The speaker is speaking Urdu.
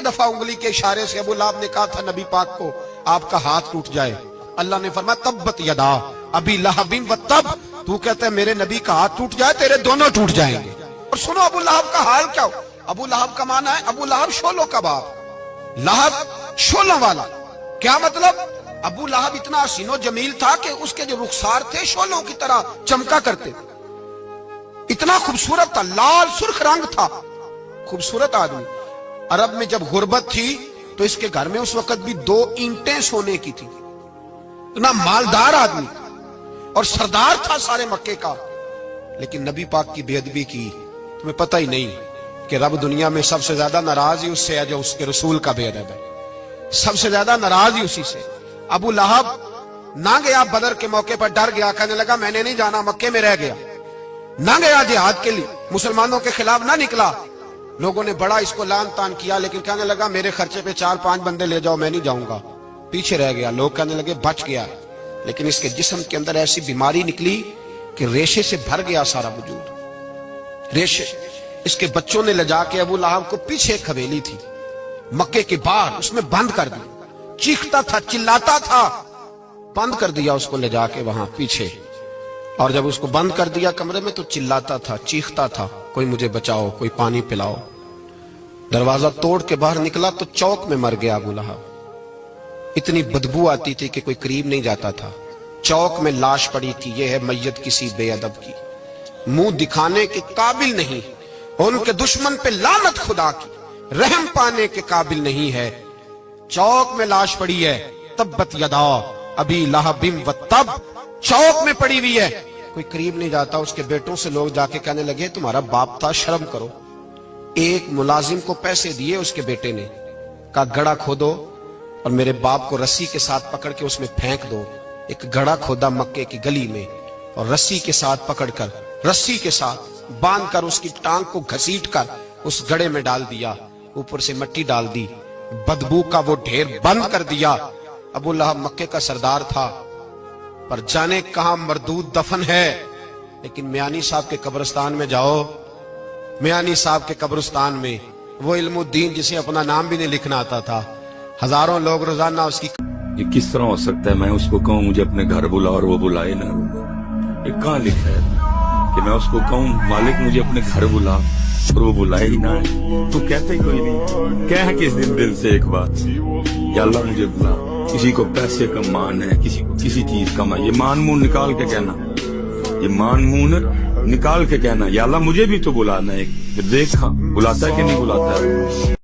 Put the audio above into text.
دفعہ انگلی کے اشارے سے ابو لہب نے کہا تھا نبی پاک کو آپ کا ہاتھ ٹوٹ جائے، اللہ نے فرمایا تبت یدا ابی لہب و تب، تو کہتا ہے میرے نبی کا ہاتھ ٹوٹ جائے تیرے دونوں ٹوٹ جائیں گے۔ اور سنو ابو لہب کا حال کیا ہو۔ ابو لہب کا معنی ہے ابو لہب شولوں کا باپ، لہب شولوں والا۔ کیا مطلب؟ ابو لہب اتنا حسین و جمیل تھا کہ اس کے جو رخسار تھے شولوں کی طرح چمکا کرتے، اتنا خوبصورت تھا، لال سرخ رنگ تھا، خوبصورت آدمی۔ عرب میں جب غربت تھی تو اس کے گھر میں اس وقت بھی 2 اینٹیں سونے کی تھی، اتنا مالدار آدمی اور سردار تھا سارے مکے کا۔ لیکن نبی پاک کی بے ادبی کی، تمہیں پتہ ہی نہیں کہ رب دنیا میں سب سے زیادہ ناراض ہی اس سے ہے جو اس کے رسول کا بے ادب ہے، سب سے زیادہ ناراض ہی اسی سے۔ ابو لہب نہ گیا بدر کے موقع پر، ڈر گیا، کہنے لگا میں نے نہیں جانا، مکے میں رہ گیا، نہ گیا جہاد کے لیے، مسلمانوں کے خلاف نہ نکلا۔ لوگوں نے بڑا اس کو لان تان کیا، لیکن کہنے لگا میرے خرچے پہ 4-5 بندے لے جاؤ، میں نہیں جاؤں گا، پیچھے رہ گیا۔ لوگ کہنے لگے بچ گیا، لیکن اس کے جسم کے اندر ایسی بیماری نکلی کہ ریشے سے بھر گیا سارا وجود، ریشے۔ اس کے بچوں نے لے جا کے ابو لہب کو پیچھے ایک حویلی تھی مکے کے باہر، اس میں بند کر دیا، چیختا تھا چلاتا تھا، بند کر دیا اس کو لے جا کے وہاں پیچھے۔ اور جب اس کو بند کر دیا کمرے میں تو چلاتا تھا، چیختا تھا، کوئی مجھے بچاؤ، کوئی پانی پلاؤ۔ دروازہ توڑ کے باہر نکلا تو چوک میں مر گیا ابو لہب، اتنی بدبو آتی تھی کہ کوئی قریب نہیں جاتا تھا۔ چوک میں لاش پڑی تھی، یہ ہے میت کسی بے ادب کی، منہ دکھانے کے قابل نہیں، ان کے دشمن پہ لعنت خدا کی، رحم پانے کے قابل نہیں ہے۔ چوک میں لاش پڑی ہے، تبت یدا ابی لہب و تب، چوک میں پڑی ہوئی ہے، کوئی قریب نہیں جاتا۔ اس کے بیٹوں سے لوگ جا کے کہنے لگے تمہارا باپ تھا، شرم کرو۔ ایک ملازم کو پیسے دیے اس کے بیٹے نے، کہا گڑھا کھودو اور میرے باپ کو رسی کے ساتھ پکڑ کے اس میں پھینک دو۔ ایک گڑھا کھودا مکے کی گلی میں اور رسی کے ساتھ پکڑ کر، رسی کے ساتھ باندھ کر، اس کی ٹانگ کو گھسیٹ کر اس گڑھے میں ڈال دیا، اوپر سے مٹی ڈال دی، بدبو کا وہ ڈھیر بند کر دیا۔ ابو لہب مکے کا سردار تھا، پر جانے کہاں مردود دفن ہے۔ لیکن میانی صاحب کے قبرستان میں جاؤ، میانی صاحب کے قبرستان میں وہ علم الدین جسے اپنا نام بھی نہیں لکھنا آتا تھا، ہزاروں لوگ روزانہ اس کی۔ یہ کس طرح ہو سکتا ہے میں اس کو کہوں مجھے اپنے گھر بلا اور وہ بلائے نہ؟ یہ کہاں لکھا ہے کہ میں اس کو کہوں مالک مجھے اپنے گھر بلا اور وہ بلائے ہی نہ؟ تو کہتے ہی کوئی نہیں، کہہ کس دن سے ایک بات، یا اللہ مجھے بلا۔ کسی کو پیسے کا مان ہے، کسی کو کسی چیز کا مان، یہ مان منہ نکال کے کہنا، یہ مان منہ نکال کے کہنا یا اللہ مجھے بھی تو بلانا ہے، دیکھا بلاتا ہے کہ نہیں بلاتا ہے۔